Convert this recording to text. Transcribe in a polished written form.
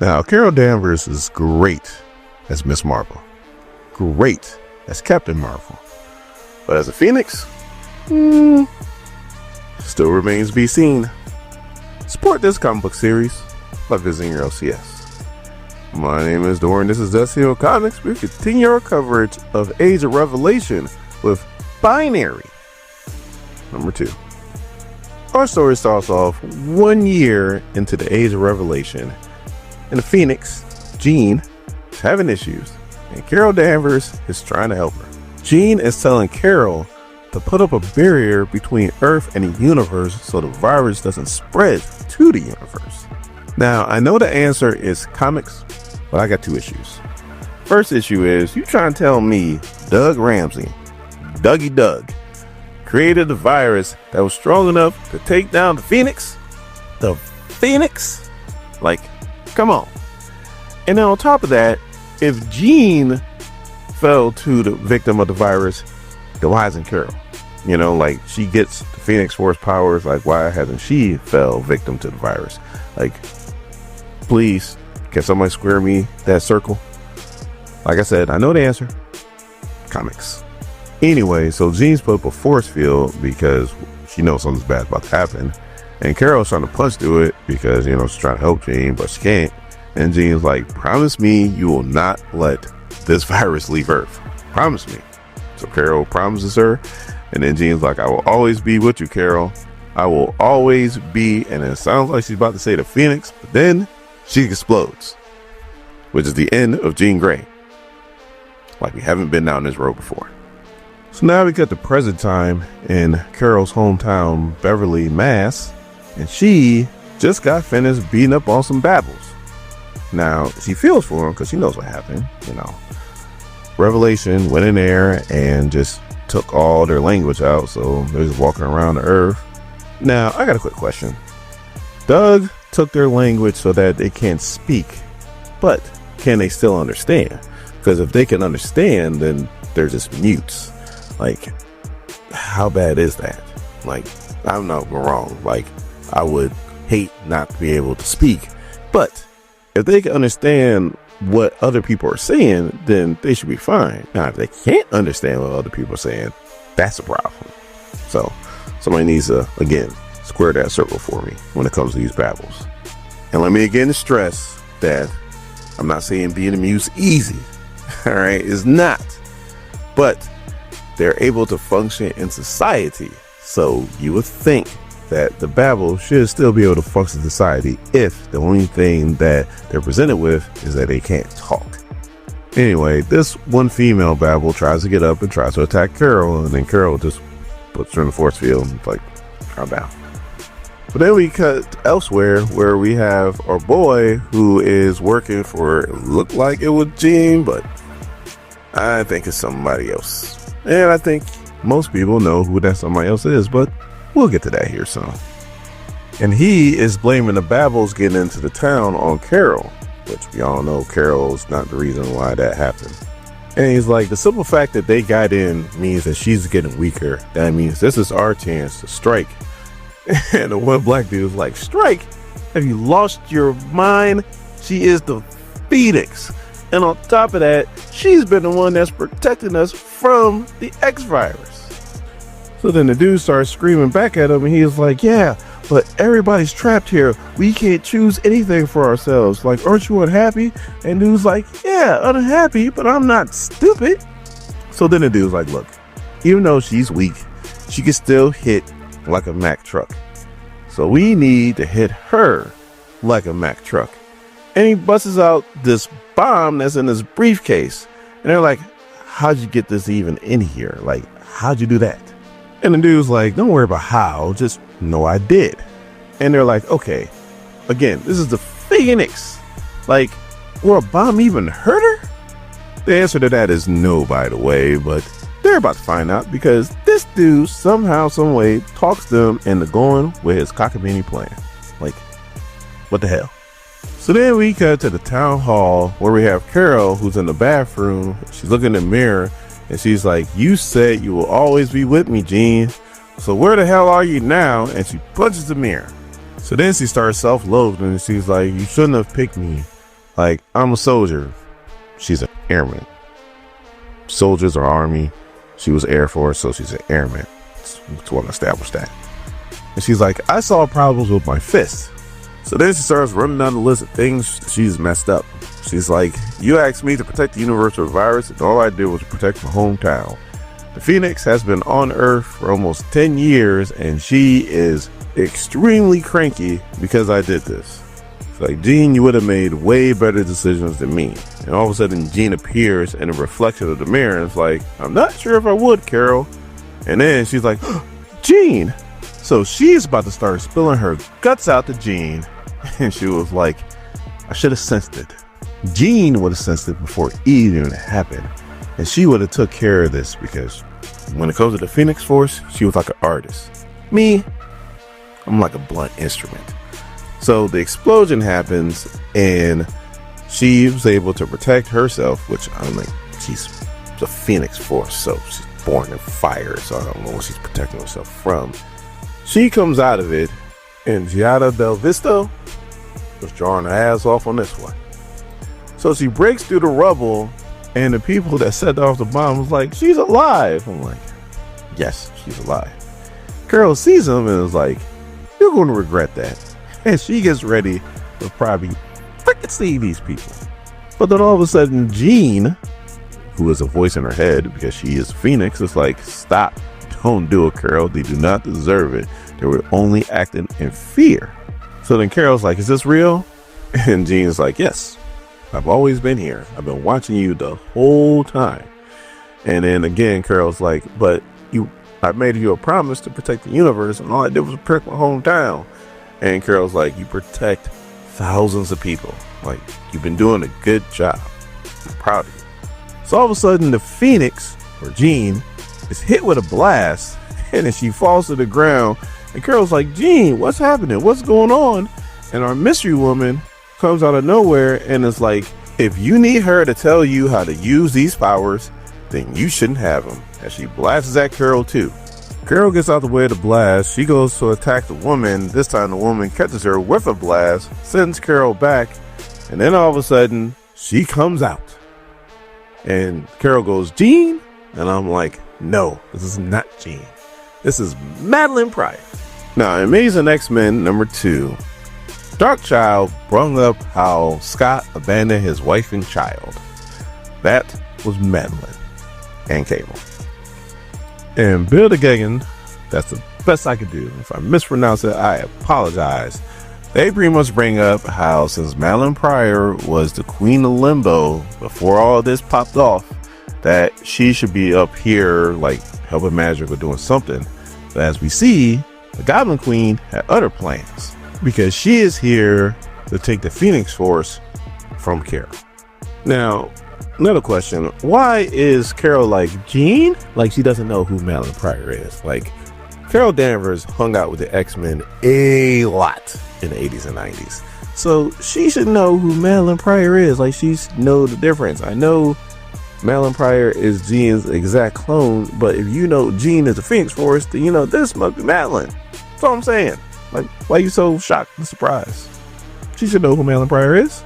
Now, Carol Danvers is great as Miss Marvel, great as Captain Marvel, but as a Phoenix, still remains to be seen. Support this comic book series by visiting your LCS. My name is Doran. This is Destiny Comics. We continue our coverage of Age of Revelation with Binary number 2. Our story starts off 1 year into the Age of Revelation, and the Phoenix, Jean, is having issues, and Carol Danvers is trying to help her. Jean is telling Carol to put up a barrier between Earth and the universe so the virus doesn't spread to the universe. Now, I know the answer is comics, but I got 2 issues. First issue is, you trying to tell me Doug Ramsey, Dougie Doug, created a virus that was strong enough to take down the Phoenix? The Phoenix? Like, come on. And then on top of that, if Jean fell to the victim of the virus, then why isn't Carol? You know, like, she gets the Phoenix Force powers, like, why hasn't she fell victim to the virus? Like, please, can somebody square me that circle? Like I said, I know the answer. Comics. Anyway, so Jean's put up a force field because she knows something's bad about to happen. And Carol's trying to punch through it because, you know, she's trying to help Jean, but she can't. And Jean's like, promise me you will not let this virus leave Earth. Promise me. So Carol promises her. And then Jean's like, I will always be with you, Carol. I will always be. And it sounds like she's about to say the Phoenix, but then she explodes, which is the end of Jean Grey. Like, we haven't been down this road before. So now we got the present time in Carol's hometown, Beverly, Mass. And she just got finished beating up on some babbles. Now, she feels for him because she knows what happened, you know. Revelation went in there and just took all their language out, so they're just walking around the Earth. Now, I got a quick question. Doug took their language so that they can't speak, but can they still understand? Because if they can understand, then they're just mutes. Like, how bad is that? Like, I'm not wrong. Like, I would hate not to be able to speak, but if they can understand what other people are saying, then they should be fine. Now, if they can't understand what other people are saying, that's a problem. So somebody needs to, again, square that circle for me when it comes to these babbles. And let me again stress that I'm not saying being a muse easy. All right, it's not. But they're able to function in society. So you would think that the babble should still be able to function in society if the only thing that they're presented with is that they can't talk. Anyway, this one female babble tries to get up and tries to attack Carol, and then Carol just puts her in the force field and like, calm down. But then we cut elsewhere where we have our boy who is working for, looked like it was Jean, but I think it's somebody else. And I think most people know who that somebody else is, but we'll get to that here soon. And he is blaming the babbles getting into the town on Carol, which we all know Carol's not the reason why that happened. And he's like, the simple fact that they got in means that she's getting weaker. That means this is our chance to strike. And the one black dude was like, strike? Have you lost your mind? She is the Phoenix. And on top of that, she's been the one that's protecting us from the X virus. So then the dude starts screaming back at him, and he's like, yeah, but everybody's trapped here. We can't choose anything for ourselves. Like, aren't you unhappy? And dude's like, yeah, unhappy, but I'm not stupid. So then the dude's like, look, even though she's weak, she can still hit like a Mack truck. So we need to hit her like a Mack truck. And he busts out this bomb that's in his briefcase. And they're like, how'd you get this even in here? Like, how'd you do that? And the dude's like, don't worry about how, just know I did. And they're like, okay, again, this is the Phoenix. Like, will a bomb even hurt her? The answer to that is no, by the way, but they're about to find out because this dude somehow, some way talks them into going with his cockamamie plan. Like, what the hell? So then we cut to the town hall where we have Carol, who's in the bathroom. She's looking in the mirror and she's like, you said you will always be with me, Jean. So where the hell are you now? And she punches the mirror. So then she starts self-loathing and she's like, you shouldn't have picked me. Like, I'm a soldier. She's an airman. Soldiers are Army. She was Air Force, so she's an airman. Just want to establish that. And she's like, I saw problems with my fist. So then she starts running down the list of things she's messed up. She's like, you asked me to protect the universe from a virus, and all I did was protect my hometown. The Phoenix has been on Earth for almost 10 years, and she is extremely cranky because I did this. It's like, Jean, you would have made way better decisions than me. And all of a sudden, Jean appears in a reflection of the mirror, and it's like, I'm not sure if I would, Carol. And then she's like, Jean! So she's about to start spilling her guts out to Jean, and she was like, I should have sensed it. Jean would have sensed it before it even happened, and she would have took care of this, because when it comes to the Phoenix Force, she was like an artist. Me, I'm like a blunt instrument. So the explosion happens, and she was able to protect herself, which I'm like, she's the Phoenix Force, so she's born in fire, so I don't know what she's protecting herself from. She comes out of it, and Giada Belviso was drawing her ass off on this one. So she breaks through the rubble, and the people that set off the bomb was like, she's alive. I'm like, yes, she's alive. Carol sees him and is like, you're going to regret that. And she gets ready to probably freaking see these people. But then all of a sudden, Jean, who is a voice in her head because she is Phoenix, is like, stop. Don't do it, Carol. They do not deserve it. They were only acting in fear. So then Carol's like, is this real? And Jean's like, yes, I've always been here. I've been watching you the whole time. And then again, Carol's like, but I made you a promise to protect the universe, and all I did was protect my hometown. And Carol's like, you protect thousands of people. Like, you've been doing a good job. I'm proud of you. So all of a sudden, the Phoenix, or Jean, is hit with a blast, and then she falls to the ground. And Carol's like, Jean, what's happening? What's going on? And our mystery woman comes out of nowhere and is like, if you need her to tell you how to use these powers, then you shouldn't have them. And she blasts at Carol too. Carol gets out the way of the blast. She goes to attack the woman. This time the woman catches her with a blast, sends Carol back, and then all of a sudden she comes out. And Carol goes, Jean? And I'm like, no, this is not Jean. This is Madeline Pryor. Now, Amazing X-Men #2, Darkchild brought up how Scott abandoned his wife and child. That was Madeline and Cable. And Bill the Gagan, that's the best I could do. If I mispronounce it, I apologize. They pretty much bring up how since Madeline Pryor was the Queen of Limbo before all this popped off, that she should be up here like helping magic or doing something. But as we see, the Goblin Queen had other plans, because she is here to take the Phoenix Force from Carol. Now, another question, why is Carol like, Jean? Like, she doesn't know who Madeline Pryor is. Like, Carol Danvers hung out with the X-Men a lot in the 80s and 90s. So she should know who Madeline Pryor is. Like, she know the difference. I know Madeline Pryor is Jean's exact clone, but if you know Jean is the Phoenix Force, then you know this must be Madeline. That's all I'm saying. Like, why are you so shocked and surprised? She should know who Madeline Pryor is.